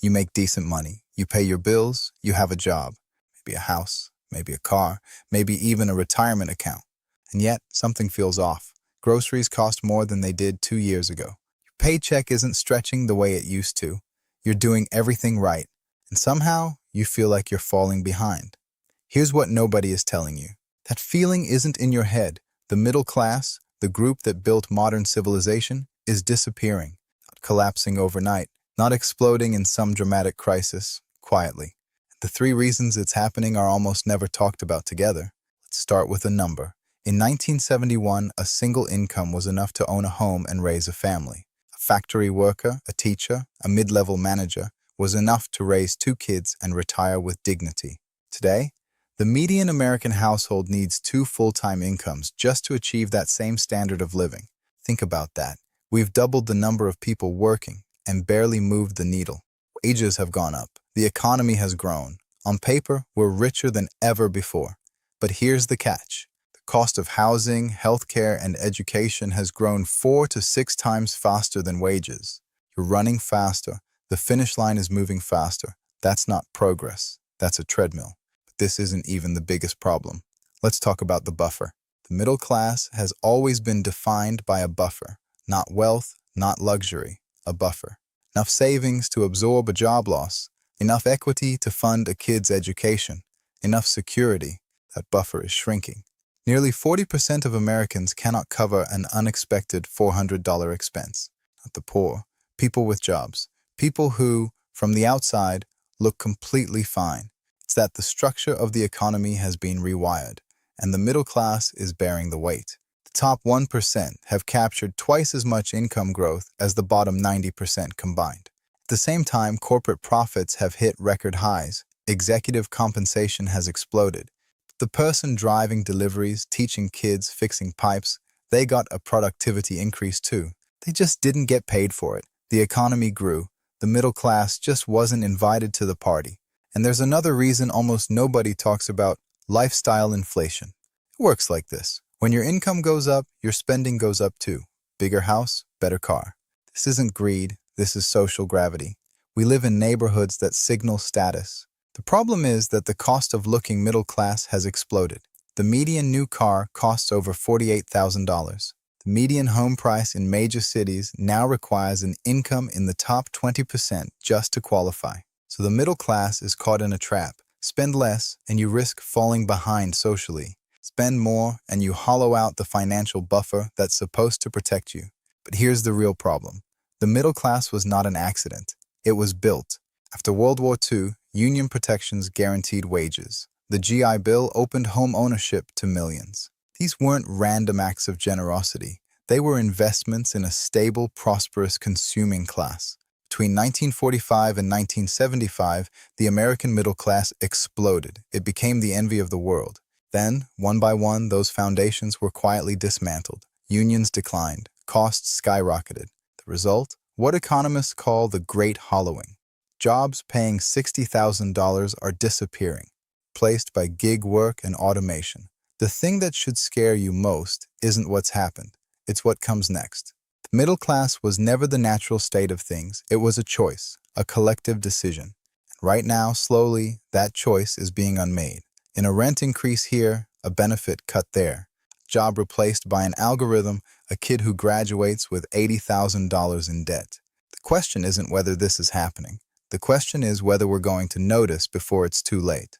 You make decent money. You pay your bills. You have a job. Maybe a house, maybe a car, maybe even a retirement account. And yet, something feels off. Groceries cost more than they did 2 years ago. Your paycheck isn't stretching the way it used to. You're doing everything right. And somehow, you feel like you're falling behind. Here's what nobody is telling you. That feeling isn't in your head. The middle class, the group that built modern civilization, is disappearing, not collapsing overnight, not exploding in some dramatic crisis, quietly. The three reasons it's happening are almost never talked about together. Let's start with a number. In 1971, a single income was enough to own a home and raise a family. A factory worker, a teacher, a mid-level manager was enough to raise 2 kids and retire with dignity. Today, the median American household needs 2 full-time incomes just to achieve that same standard of living. Think about that. We've doubled the number of people working and barely moved the needle. Wages have gone up. The economy has grown. On paper, we're richer than ever before. But here's the catch. The cost of housing, healthcare, and education has grown 4 to 6 times faster than wages. You're running faster. The finish line is moving faster. That's not progress. That's a treadmill. This isn't even the biggest problem. Let's talk about the buffer. The middle class has always been defined by a buffer. Not wealth, not luxury, a buffer. Enough savings to absorb a job loss. Enough equity to fund a kid's education. Enough security. That buffer is shrinking. Nearly 40% of Americans cannot cover an unexpected $400 expense. Not the poor. People with jobs. People who, from the outside, look completely fine. It's that the structure of the economy has been rewired, and the middle class is bearing the weight. The top 1% have captured twice as much income growth as the bottom 90% combined. At the same time, corporate profits have hit record highs. Executive compensation has exploded. The person driving deliveries, teaching kids, fixing pipes, they got a productivity increase too. They just didn't get paid for it. The economy grew. The middle class just wasn't invited to the party. And there's another reason almost nobody talks about: lifestyle inflation. It works like this. When your income goes up, your spending goes up too. Bigger house, better car. This isn't greed, this is social gravity. We live in neighborhoods that signal status. The problem is that the cost of looking middle class has exploded. The median new car costs over $48,000. The median home price in major cities now requires an income in the top 20% just to qualify. So the middle class is caught in a trap. Spend less and you risk falling behind socially. Spend more and you hollow out the financial buffer that's supposed to protect you. But here's the real problem. The middle class was not an accident. It was built. After World War II, union protections guaranteed wages. The GI Bill opened home ownership to millions. These weren't random acts of generosity. They were investments in a stable, prosperous consuming class. Between 1945 and 1975, the American middle class exploded. It became the envy of the world. Then, one by one, those foundations were quietly dismantled. Unions declined. Costs skyrocketed. The result? What economists call the Great Hollowing. Jobs paying $60,000 are disappearing, replaced by gig work and automation. The thing that should scare you most isn't what's happened. It's what comes next. The middle class was never the natural state of things. It was a choice, a collective decision. And right now, slowly, that choice is being unmade. In a rent increase here, a benefit cut there. Job replaced by an algorithm, a kid who graduates with $80,000 in debt. The question isn't whether this is happening. The question is whether we're going to notice before it's too late.